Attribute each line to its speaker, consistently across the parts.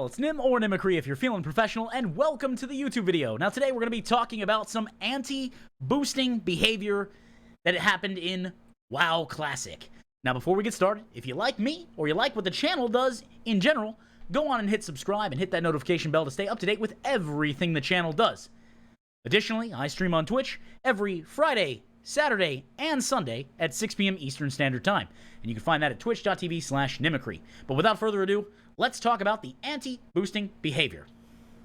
Speaker 1: it's Nim or Mimicry if you're feeling professional, and welcome to the YouTube video. Now today we're going to be talking about some anti-boosting behavior that happened in WoW Classic. Now before we get started, if you like me or you like what the channel does in general, go on and hit subscribe and hit that notification bell to stay up to date with everything the channel does. Additionally, I stream on Twitch every Friday, Saturday, and Sunday at 6 p.m. Eastern Standard Time. And you can find that at twitch.tv/Mimicry. But without further ado, let's talk about the anti-boosting behavior.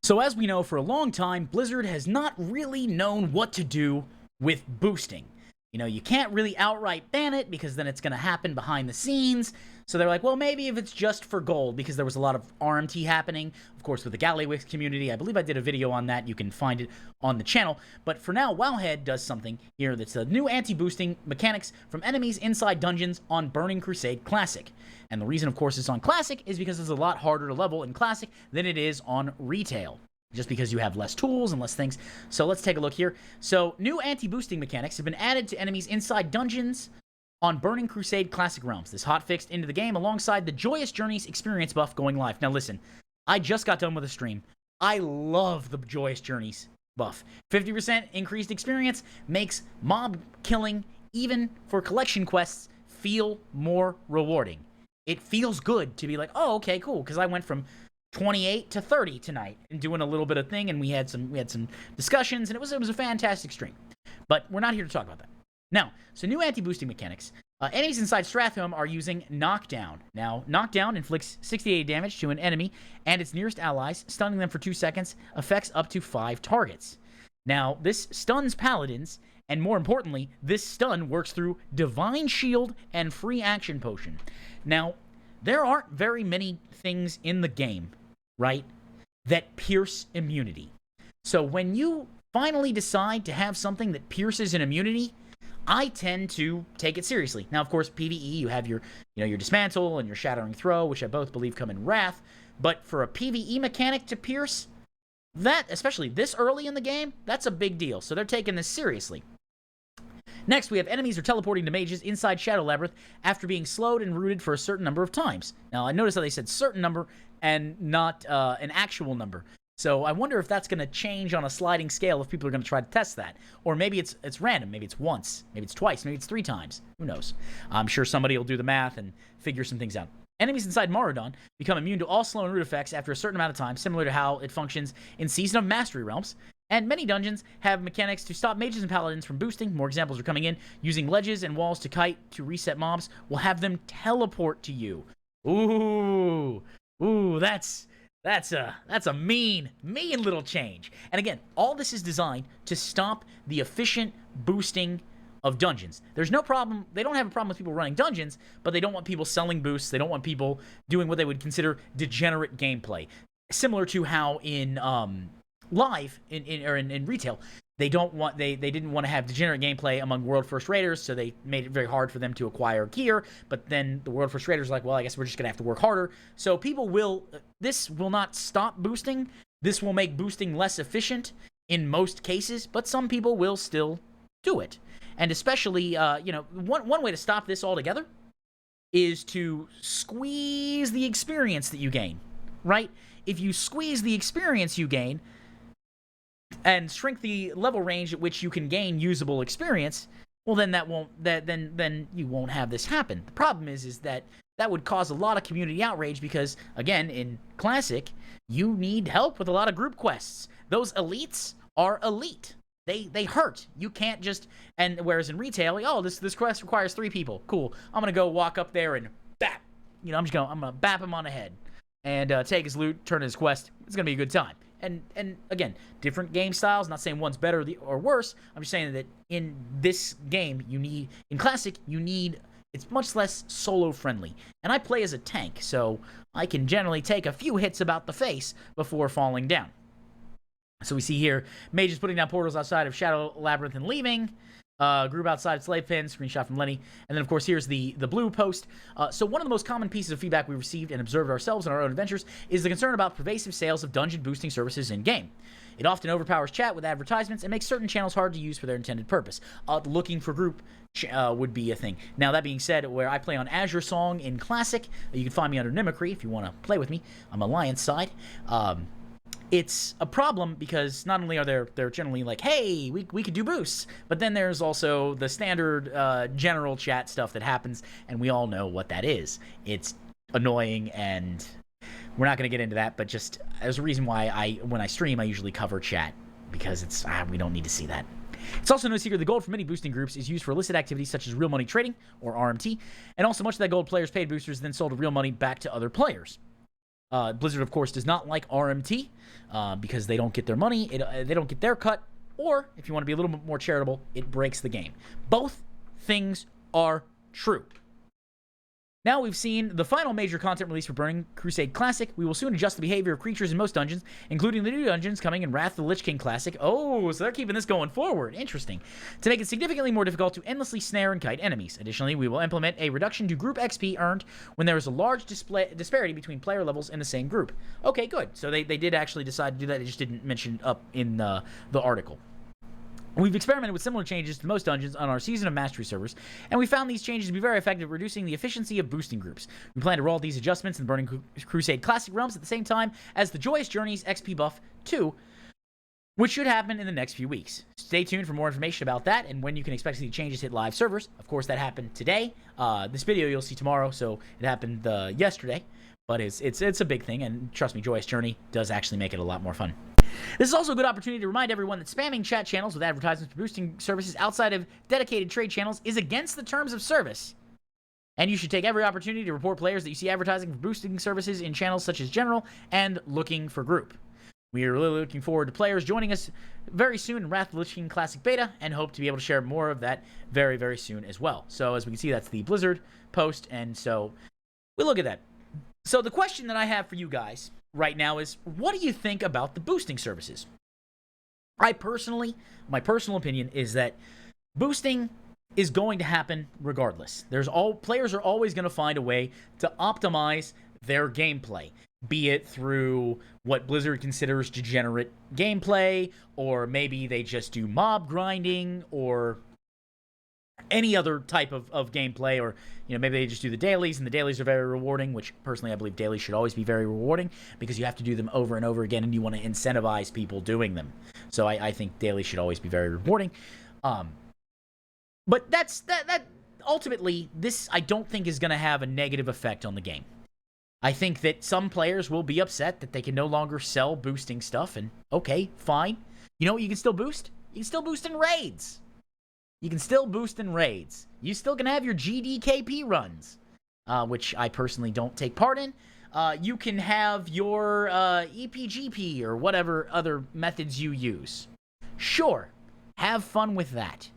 Speaker 1: So as we know, for a long time, Blizzard has not really known what to do with boosting. You know, you can't really outright ban it because then it's going to happen behind the scenes. So they're like, well, maybe if it's just for gold, because there was a lot of RMT happening, of course, with the Galleywix community. I believe I did a video on that. You can find it on the channel. But for now, Wowhead does something here that's the new anti-boosting mechanics from enemies inside dungeons on Burning Crusade Classic. And the reason, of course, it's on Classic is because it's a lot harder to level in Classic than it is on Retail, just because you have less tools and less things. So let's take a look here. So new anti-boosting mechanics have been added to enemies inside dungeons on Burning Crusade Classic realms. This hotfixed into the game alongside the Joyous Journeys experience buff going live. Now listen, I just got done with a stream. I love the Joyous Journeys buff. 50% increased experience makes mob killing, even for collection quests, feel more rewarding. It feels good to be like, oh, okay, cool, because I went from 28 to 30 tonight and doing a little bit of thing, and we had some discussions, and it was a fantastic stream. But we're not here to talk about that. Now, so new anti-boosting mechanics. Enemies inside Stratholme are using Knockdown. Now, Knockdown inflicts 68 damage to an enemy and its nearest allies, stunning them for 2 seconds, affects up to 5 targets. Now, this stuns paladins, and more importantly, this stun works through Divine Shield and Free Action Potion. Now, there aren't very many things in the game, right, that pierce immunity. So when you finally decide to have something that pierces an immunity, I tend to take it seriously. Now, of course, PvE, you have your Dismantle and your Shattering Throw, which I both believe come in Wrath. But for a PvE mechanic to pierce, that, especially this early in the game, that's a big deal. So they're taking this seriously. Next, we have enemies are teleporting to mages inside Shadow Labyrinth after being slowed and rooted for a certain number of times. Now, I noticed how they said certain number and not an actual number. So I wonder if that's going to change on a sliding scale if people are going to try to test that. Or maybe it's random. Maybe it's once. Maybe it's twice. Maybe it's 3 times. Who knows? I'm sure somebody will do the math and figure some things out. Enemies inside Maradon become immune to all slow and root effects after a certain amount of time, similar to how it functions in Season of Mastery realms. And many dungeons have mechanics to stop mages and paladins from boosting. More examples are coming in. Using ledges and walls to kite to reset mobs will have them teleport to you. Ooh, that's a mean little change. And again, all this is designed to stop the efficient boosting of dungeons. There's no problem. They don't have a problem with people running dungeons, but they don't want people selling boosts. They don't want people doing what they would consider degenerate gameplay. Similar to how in live in retail, they didn't want to have degenerate gameplay among world first raiders, so they made it very hard for them to acquire gear. But then the world first raiders are like, well, I guess we're just gonna have to work harder. So this will not stop boosting. This will make boosting less efficient in most cases, but some people will still do it. And especially, one way to stop this altogether is to squeeze the experience that you gain, right? If you squeeze the experience you gain and shrink the level range at which you can gain usable experience, well, then then you won't have this happen. The problem is that would cause a lot of community outrage because, again, in Classic, you need help with a lot of group quests. Those elites are elite. They hurt. You can't just, and whereas in Retail, like, oh, this quest requires 3 people. Cool. I'm gonna go walk up there and bap. I'm gonna bap him on the head and take his loot, turn his quest. It's gonna be a good time. And again, different game styles. Not saying one's better or worse. I'm just saying that in this game, in Classic, it's much less solo friendly. And I play as a tank, so I can generally take a few hits about the face before falling down. So we see here, mages putting down portals outside of Shadow Labyrinth and leaving. Group outside Slave Pen, screenshot from Lenny. And then, of course, here's the blue post. So one of the most common pieces of feedback we received and observed ourselves in our own adventures is the concern about pervasive sales of dungeon boosting services in-game. It often overpowers chat with advertisements and makes certain channels hard to use for their intended purpose. Looking for group would be a thing. Now, that being said, where I play on Azure Song in Classic, you can find me under Mimicry if you want to play with me. I'm Alliance side. It's a problem because not only are they're generally like, hey, we could do boosts, but then there's also the standard general chat stuff that happens, and we all know what that is. It's annoying, and we're not going to get into that, but just as a reason why when I stream, I usually cover chat, because it's we don't need to see that. It's also no secret the gold for many boosting groups is used for illicit activities such as real money trading, or RMT, and also much of that gold players paid boosters then sold real money back to other players. Blizzard, of course, does not like RMT because they don't get their money, they don't get their cut, or, if you want to be a little bit more charitable, it breaks the game. Both things are true. Now we've seen the final major content release for Burning Crusade Classic. We will soon adjust the behavior of creatures in most dungeons, including the new dungeons coming in Wrath of the Lich King Classic. Oh, so they're keeping this going forward. Interesting. To make it significantly more difficult to endlessly snare and kite enemies. Additionally, we will implement a reduction to group XP earned when there is a large disparity between player levels in the same group. Okay, good. So they did actually decide to do that. They just didn't mention up in the article. We've experimented with similar changes to most dungeons on our Season of Mastery servers, and we found these changes to be very effective at reducing the efficiency of boosting groups. We plan to roll these adjustments in the Burning Crusade Classic realms at the same time as the Joyous Journeys XP buff 2, which should happen in the next few weeks. Stay tuned for more information about that and when you can expect to see changes hit live servers. Of course, that happened today. This video you'll see tomorrow, so it happened yesterday, but it's a big thing, and trust me, Joyous Journey does actually make it a lot more fun. This is also a good opportunity to remind everyone that spamming chat channels with advertisements for boosting services outside of dedicated trade channels is against the terms of service. And you should take every opportunity to report players that you see advertising for boosting services in channels such as General and Looking for Group. We are really looking forward to players joining us very soon in Wrath of the Lich King Classic Beta, and hope to be able to share more of that very, very soon as well. So as we can see, that's the Blizzard post, and so we look at that. So the question that I have for you guys right now is, what do you think about the boosting services? My personal opinion is that boosting is going to happen regardless. Players are always going to find a way to optimize their gameplay, be it through what Blizzard considers degenerate gameplay, or maybe they just do mob grinding, or any other type of gameplay, or maybe they just do the dailies, and the dailies are very rewarding, which personally I believe dailies should always be very rewarding because you have to do them over and over again, and you want to incentivize people doing them. So I think dailies should always be very rewarding. But that ultimately, this I don't think is going to have a negative effect on the game. I think that some players will be upset that they can no longer sell boosting stuff, and okay, fine. You know what you can still boost? You can still boost in raids. You can still boost in raids. You still can have your GDKP runs, which I personally don't take part in. You can have your EPGP or whatever other methods you use. Sure, have fun with that.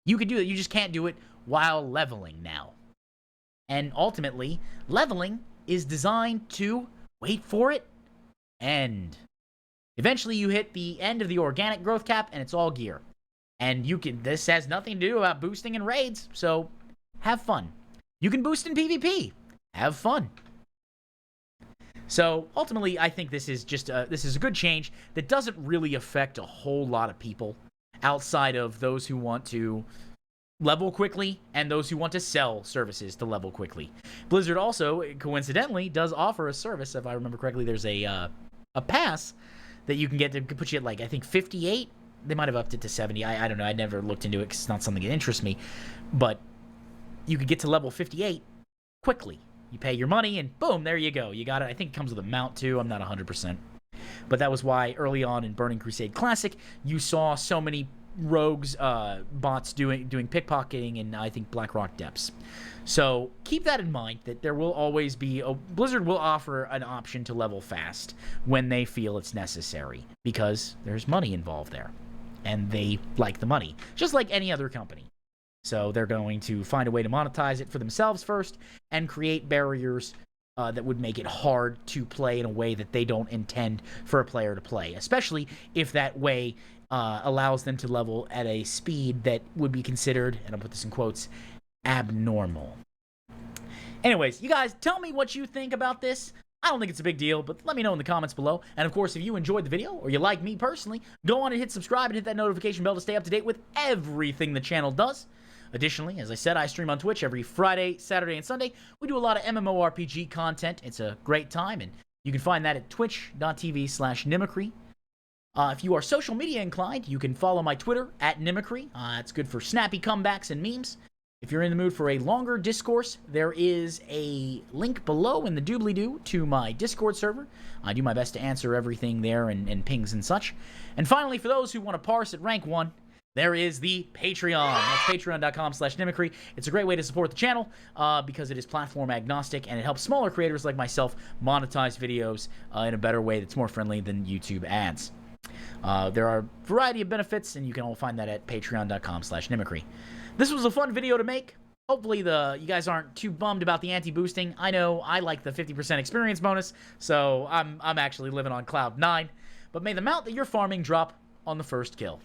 Speaker 1: You can do it. You just can't do it while leveling now. And ultimately, leveling is designed to, wait for it, end. Eventually, you hit the end of the organic growth cap, and it's all gear. And this has nothing to do about boosting in raids, so have fun. You can boost in PvP. Have fun. So ultimately, I think this is just this is a good change that doesn't really affect a whole lot of people outside of those who want to level quickly and those who want to sell services to level quickly. Blizzard also, coincidentally, does offer a service. If I remember correctly, there's a pass that you can get to put you at, like, I think 58. They might have upped it to 70. I don't know. I never looked into it because it's not something that interests me. But you could get to level 58 quickly. You pay your money, and boom, there you go. You got it. I think it comes with a mount, too. I'm not 100%. But that was why early on in Burning Crusade Classic, you saw so many rogues, bots doing pickpocketing in, I think, Blackrock Depths. So keep that in mind, that there will always be Blizzard will offer an option to level fast when they feel it's necessary, because there's money involved there, and they like the money, just like any other company. So they're going to find a way to monetize it for themselves first and create barriers that would make it hard to play in a way that they don't intend for a player to play, especially if that way allows them to level at a speed that would be considered, and I'll put this in quotes, abnormal. Anyways, you guys, tell me what you think about this. I don't think it's a big deal, but let me know in the comments below. And of course, if you enjoyed the video or you like me personally, go on and hit subscribe and hit that notification bell to stay up to date with everything the channel does. Additionally, as I said, I stream on Twitch every Friday, Saturday, and Sunday. We do a lot of MMORPG content. It's a great time, and you can find that at twitch.tv/Nimicry. If you are social media inclined, you can follow my Twitter at Nimicry. It's good for snappy comebacks and memes. If you're in the mood for a longer discourse, there is a link below in the doobly-doo to my Discord server. I do my best to answer everything there and pings and such. And finally, for those who want to parse at rank 1, there is the Patreon. That's patreon.com/Nimicry. It's a great way to support the channel because it is platform agnostic and it helps smaller creators like myself monetize videos in a better way that's more friendly than YouTube ads. There are a variety of benefits, and you can all find that at patreon.com/Nimicry. This was a fun video to make. Hopefully you guys aren't too bummed about the anti-boosting. I know I like the 50% experience bonus, so I'm actually living on cloud 9. But may the mount that you're farming drop on the first kill.